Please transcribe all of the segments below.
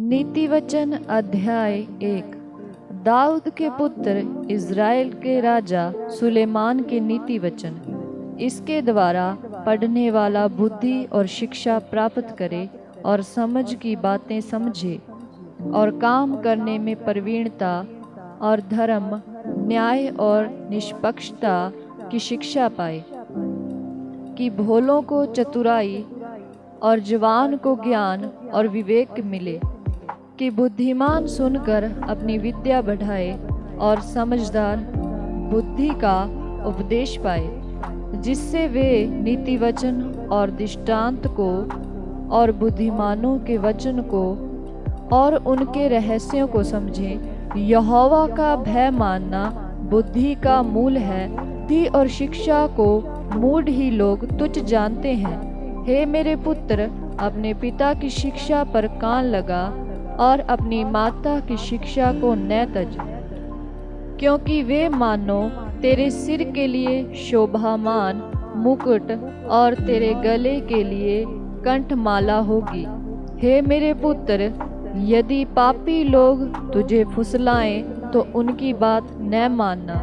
नीति वचन अध्याय 1। दाऊद के पुत्र इज़राइल के राजा सुलेमान के नीति वचन। इसके द्वारा पढ़ने वाला बुद्धि और शिक्षा प्राप्त करे और समझ की बातें समझे और काम करने में प्रवीणता और धर्म, न्याय और निष्पक्षता की शिक्षा पाए, कि भोलों को चतुराई और जवान को ज्ञान और विवेक मिले, कि बुद्धिमान सुनकर अपनी विद्या बढ़ाए और समझदार बुद्धि का उपदेश पाए, जिससे वे नीति वचन और दृष्टांत को और बुद्धिमानों के वचन को और उनके रहस्यों को समझें। यहोवा का भय मानना बुद्धि का मूल है, बुद्धि और शिक्षा को मूढ़ ही लोग तुच्छ जानते हैं। हे मेरे पुत्र, अपने पिता की शिक्षा पर कान लगा और अपनी माता की शिक्षा को न तज, क्योंकि वे मानो तेरे सिर के लिए शोभामान मुकुट और तेरे गले के लिए कंठमाला होगी। हे मेरे पुत्र, यदि पापी लोग तुझे फुसलाएं तो उनकी बात न मानना।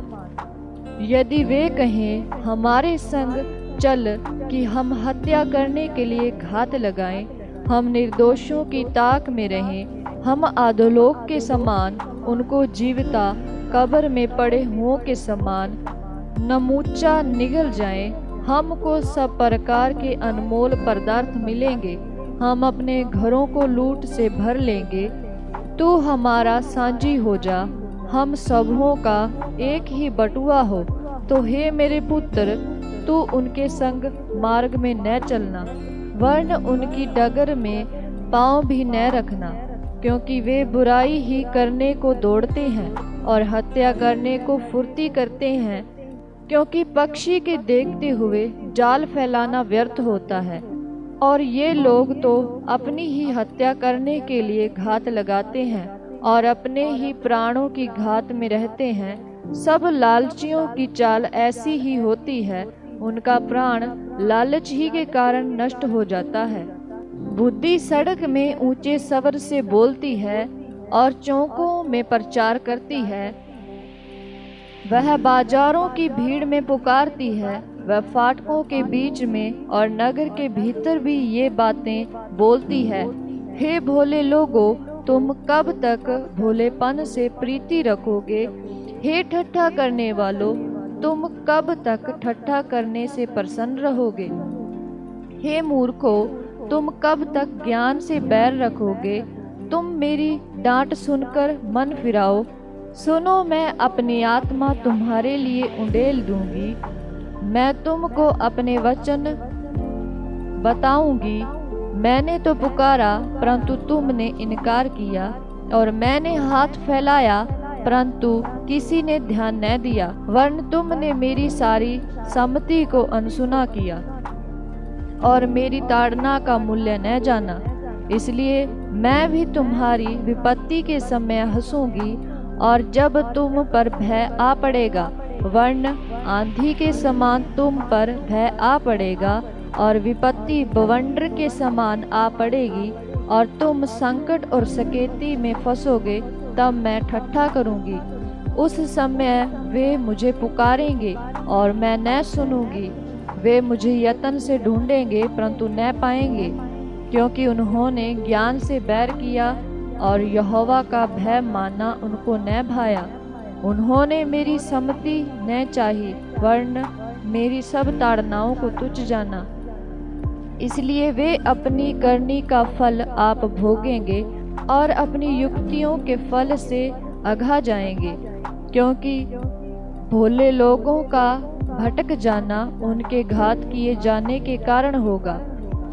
यदि वे कहें हमारे संग चल कि हम हत्या करने के लिए घात लगाएं, हम निर्दोषों की ताक में रहें, हम अधोलोक के समान उनको जीवता कब्र में पड़े हुओं के समान नमूचा निगल जाएं। हमको सब प्रकार के अनमोल पदार्थ मिलेंगे, हम अपने घरों को लूट से भर लेंगे। तू हमारा साझी हो जा, हम सबों का एक ही बटुआ हो। तो हे मेरे पुत्र, तू उनके संग मार्ग में न चलना, वरन उनकी डगर में पाँव भी न रखना, क्योंकि वे बुराई ही करने को दौड़ते हैं और हत्या करने को फुर्ती करते हैं। क्योंकि पक्षी के देखते हुए जाल फैलाना व्यर्थ होता है, और ये लोग तो अपनी ही हत्या करने के लिए घात लगाते हैं और अपने ही प्राणों की घात में रहते हैं। सब लालचियों की चाल ऐसी ही होती है, उनका प्राण लालच ही के कारण नष्ट हो जाता है। बुद्धि सड़क में ऊंचे स्वर से बोलती है और चौकों में प्रचार करती है। वह बाजारों की भीड़ में पुकारती है, वह फाटकों के बीच में और नगर के भीतर भी ये बातें बोलती है। हे भोले लोगों, तुम कब तक भोलेपन से प्रीति रखोगे? हे ठट्ठा करने वालों, तुम कब तक ठट्ठा करने से प्रसन्न रहोगे? हे मूर्खों, तुम कब तक ज्ञान से बैर रखोगे? तुम मेरी डांट सुनकर मन फिराओ। सुनो, मैं अपनी आत्मा तुम्हारे लिए उंडेल दूंगी, मैं तुमको अपने वचन बताऊंगी। मैंने तो पुकारा परंतु तुमने इनकार किया, और मैंने हाथ फैलाया परंतु किसी ने ध्यान न दिया, वरन तुमने मेरी सारी सम्मति को अनसुना किया और मेरी ताड़ना का मूल्य न जाना। इसलिए मैं भी तुम्हारी विपत्ति के समय हंसूंगी, और जब तुम पर भय आ पड़ेगा, वरन आंधी के समान तुम पर भय आ पड़ेगा, और विपत्ति बवंडर के समान आ पड़ेगी, और तुम संकट और सकेती में फंसोगे। तब मैं ठट्ठा करूंगी। उस समय वे मुझे पुकारेंगे और मैं न सुनूंगी। वे मुझे यत्न से ढूंढेंगे परंतु न पाएंगे, क्योंकि उन्होंने ज्ञान से बैर किया और यहोवा का भय मानना उनको न भाया। उन्होंने मेरी सम्मति न चाही, वरन मेरी सब ताड़नाओं को तुच्छ जाना। इसलिए वे अपनी करनी का फल आप भोगेंगे और अपनी युक्तियों के फल से अघा जाएंगे, क्योंकि भोले लोगों का भटक जाना उनके घात किए जाने के कारण होगा,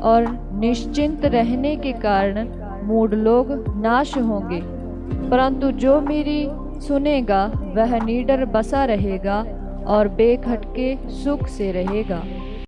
और निश्चिंत रहने के कारण मूढ़ लोग नाश होंगे। परंतु जो मेरी सुनेगा वह निडर बसा रहेगा और बेखटके सुख से रहेगा।